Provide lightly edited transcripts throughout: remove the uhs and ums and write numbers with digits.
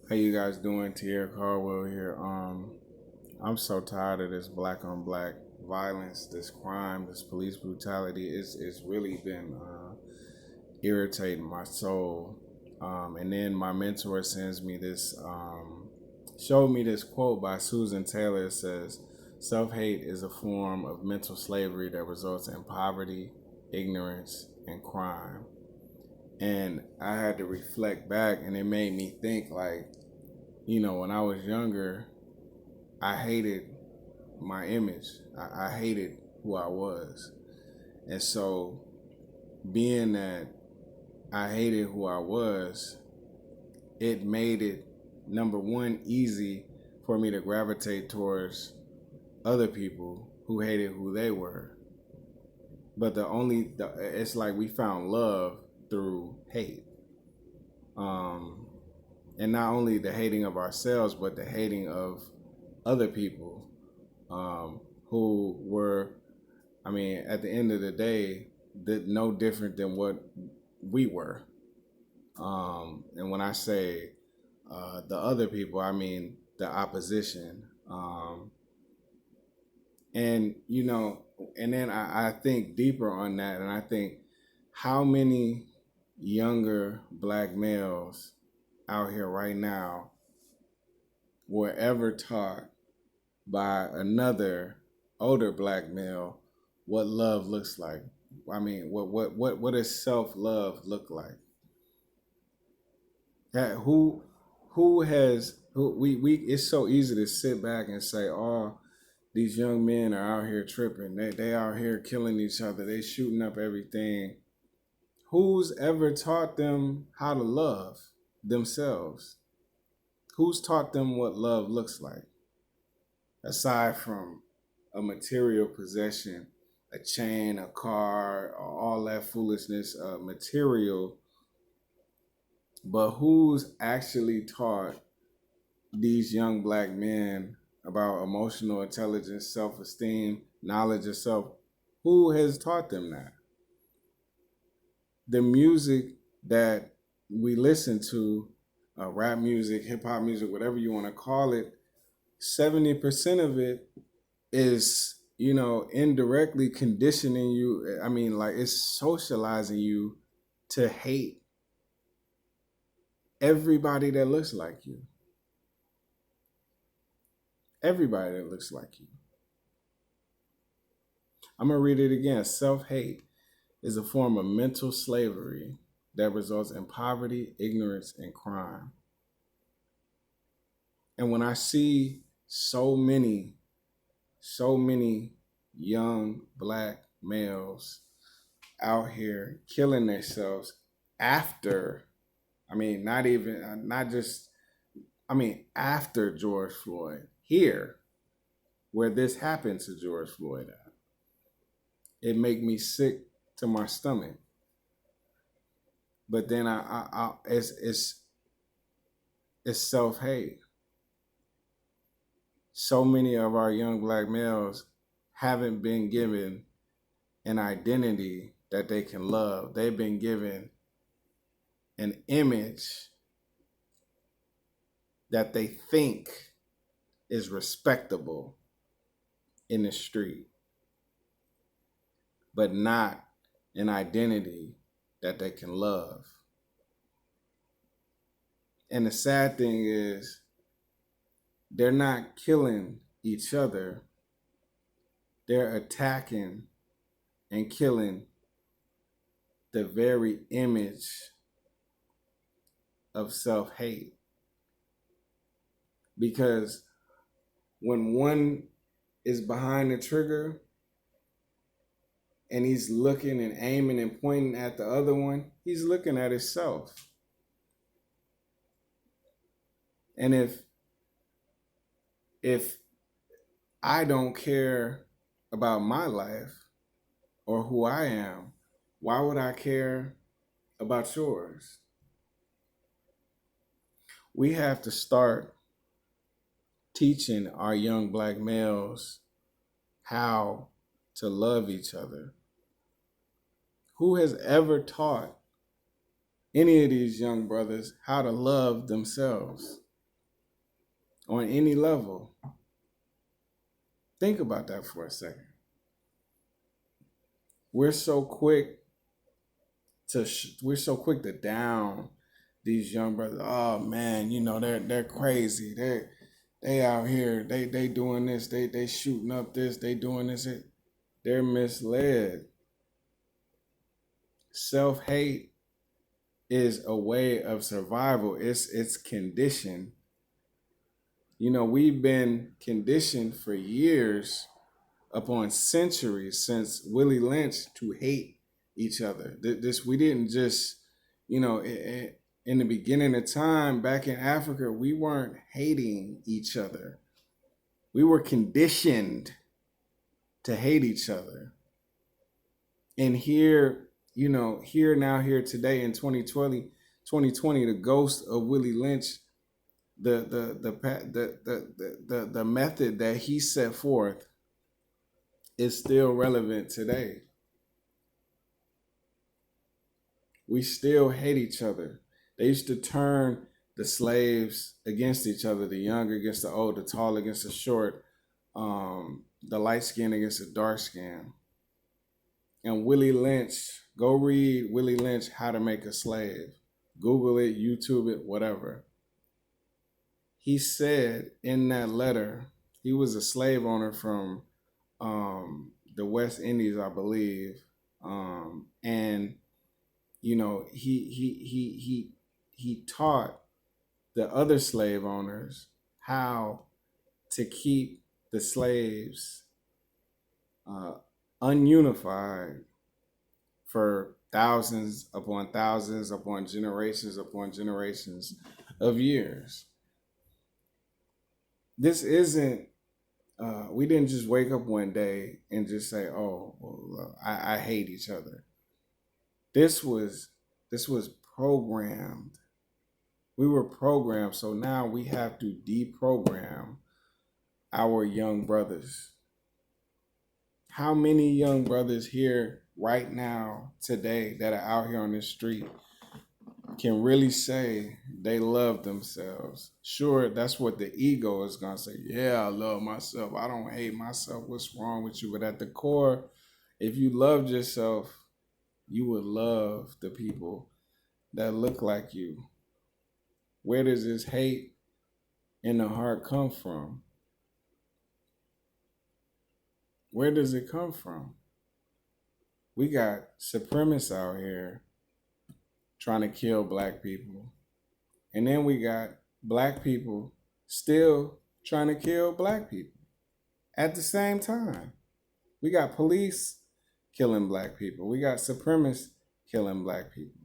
How you guys doing? Tierra Caldwell here. I'm so tired of this black on black violence, this crime, this police brutality. It's really been irritating my soul. And then my mentor sends me this, showed me this quote by Susan Taylor. It says, "Self hate is a form of mental slavery that results in poverty, ignorance, and crime." And I had to reflect back, and it made me think like, when I was younger, I hated my image. I hated who I was. And so, being that I hated who I was, it made it, number one, easy for me to gravitate towards other people who hated who they were. But it's like we found love through hate. Um, and not only the hating of ourselves, but the hating of other people um, who were, at the end of the day, no different than what we were. And when I say the other people, I mean the opposition. And, and then I think deeper on that, and I think how many younger black males out here right now were ever taught by another older black male what love looks like. What does self love look like? Who has who we it's so easy to sit back and say, "Oh, these young men are out here tripping. They out here killing each other. They shooting up everything." Who's ever taught them how to love themselves? Who's taught them what love looks like? Aside from a material possession, a chain, a car, all that foolishness, material, but who's actually taught these young black men about emotional intelligence, self-esteem, knowledge of self? Who has taught them that? The music that we listen to, rap music, hip hop music, whatever you want to call it, 70% of it is, indirectly conditioning you. Like it's socializing you to hate everybody that looks like you. Everybody that looks like you. I'm going to read it again. Self hate is a form of mental slavery that results in poverty, ignorance, and crime. And when I see so many young black males out here killing themselves after, not even, not just, after George Floyd, here, where this happened to George Floyd at, it make me sick to my stomach. But then it's self hate. So many of our young black males haven't been given an identity that they can love. They've been given an image that they think is respectable in the street, but not an identity that they can love. And the sad thing is, they're not killing each other, they're attacking and killing the very image of self hate. Because when one is behind the trigger and he's looking and aiming and pointing at the other one, he's looking at himself. And if I don't care about my life or who I am, why would I care about yours? We have to start teaching our young black males how to love each other. Who has ever taught any of these young brothers how to love themselves? on any level. Think about that for a second. We're so quick we're so quick to down these young brothers. Oh man, they're crazy. They out here. They doing this. They shooting up this. They doing this. They're misled. Self hate is a way of survival. It's conditioned. We've been conditioned for years, upon centuries, since Willie Lynch, to hate each other. This we didn't just, in the beginning of time back in Africa, we weren't hating each other. We were conditioned to hate each other. And here today in 2020, the ghost of Willie Lynch, the method that he set forth is still relevant today. We still hate each other. They used to turn the slaves against each other, the young against the old, the tall against the short, the light skin against the dark skin. And Willie Lynch, go read Willie Lynch, How to Make a Slave. Google it, YouTube it, whatever. He said in that letter, he was a slave owner from the West Indies, I believe. And he taught the other slave owners how to keep the slaves ununified for thousands upon generations of years. This isn't, we didn't just wake up one day and just say, oh, well, I hate each other. This was programmed. We were programmed, so now we have to deprogram our young brothers. How many young brothers here right now, today, that are out here on the street can really say they love themselves? Sure, that's what the ego is going to say. Yeah, I love myself. I don't hate myself. What's wrong with you? But at the core, if you loved yourself, you would love the people that look like you. Where does this hate in the heart come from? Where does it come from? We got supremacists out here trying to kill black people. And then we got black people still trying to kill black people at the same time. We got police killing black people. We got supremacists killing black people.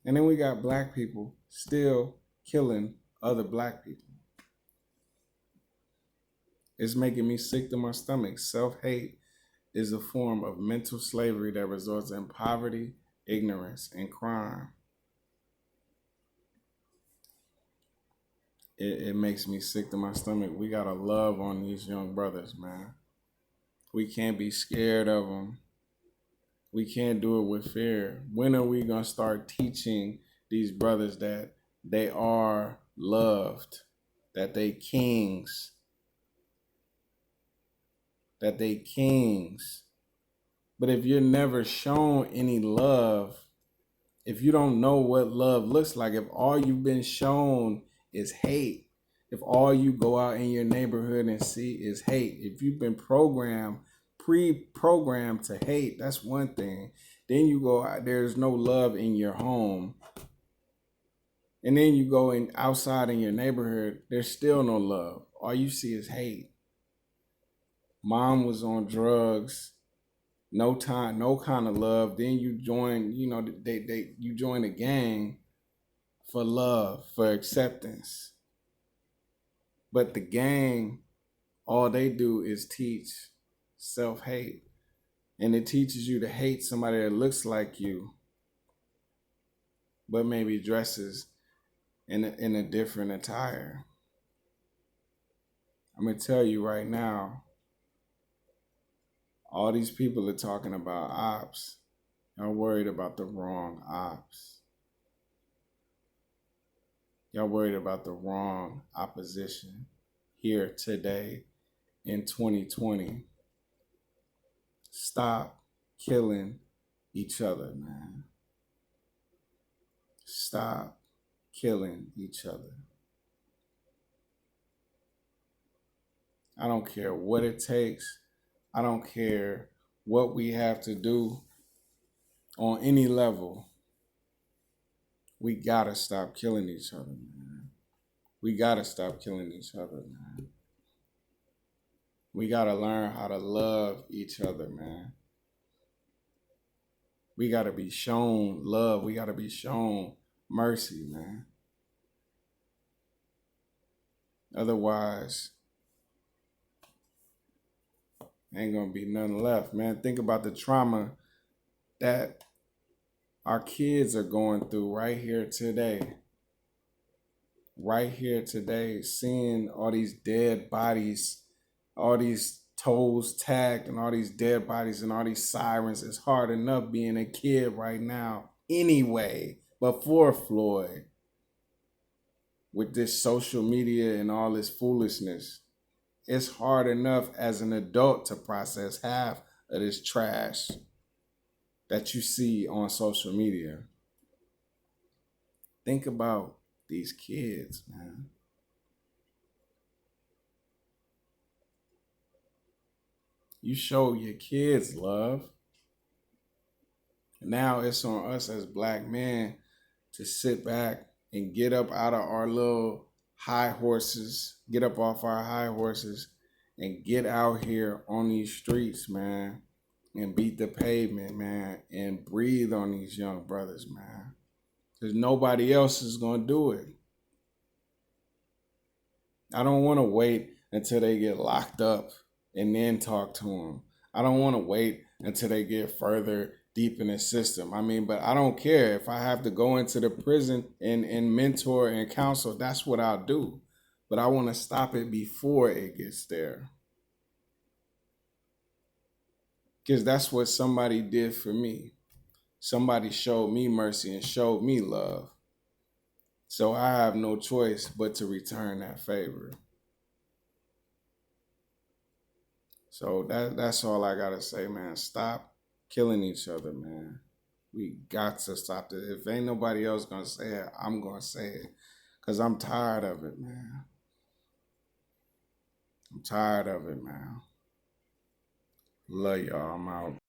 And then we got black people still killing other black people. It's making me sick to my stomach. Self-hate is a form of mental slavery that results in poverty, ignorance, and crime. It makes me sick to my stomach. We gotta love on these young brothers, man. We can't be scared of them. We can't do it with fear. When are we gonna start teaching these brothers that they are loved, that they kings, that they kings? But if you're never shown any love, if you don't know what love looks like, if all you've been shown is hate, if all you go out in your neighborhood and see is hate, if you've been pre-programmed to hate, that's one thing. Then you go out, there's no love in your home. And then you go outside in your neighborhood, there's still no love. All you see is hate. Mom was on drugs, no time, no kind of love. Then you join, you join a gang for love, for acceptance. But the gang, all they do is teach self-hate. And it teaches you to hate somebody that looks like you, but maybe dresses in a different attire. I'm going to tell you right now, all these people are talking about ops. Y'all worried about the wrong ops. Y'all worried about the wrong opposition. here today in 2020. Stop killing each other, man. Stop killing each other. I don't care what it takes. I don't care what we have to do on any level. We gotta stop killing each other, man. We gotta stop killing each other, man. We gotta learn how to love each other, man. We gotta be shown love. We gotta be shown mercy, man. Otherwise, ain't gonna be nothing left, man. Think about the trauma that our kids are going through right here today. Right here today, seeing all these dead bodies, all these toes tagged, and all these dead bodies and all these sirens. It's hard enough being a kid right now anyway, before Floyd, with this social media and all this foolishness. It's hard enough as an adult to process half of this trash that you see on social media. Think about these kids, man. You show your kids love. Now it's on us as black men to sit back and get up out of our little high horses, get up off our high horses and get out here on these streets, man, and beat the pavement, man, and breathe on these young brothers, man. Because nobody else is going to do it. I don't want to wait until they get locked up and then talk to them. I don't want to wait until they get further deep in the system. I mean, but I don't care if I have to go into the prison and mentor and counsel. That's what I'll do. But I want to stop it before it gets there. Because that's what somebody did for me. Somebody showed me mercy and showed me love. So I have no choice but to return that favor. So that's all I gotta say, man. Stop killing each other, man. We got to stop this. If ain't nobody else gonna say it, I'm gonna say it. Cause I'm tired of it, man. I'm tired of it, man. Love y'all. I'm out.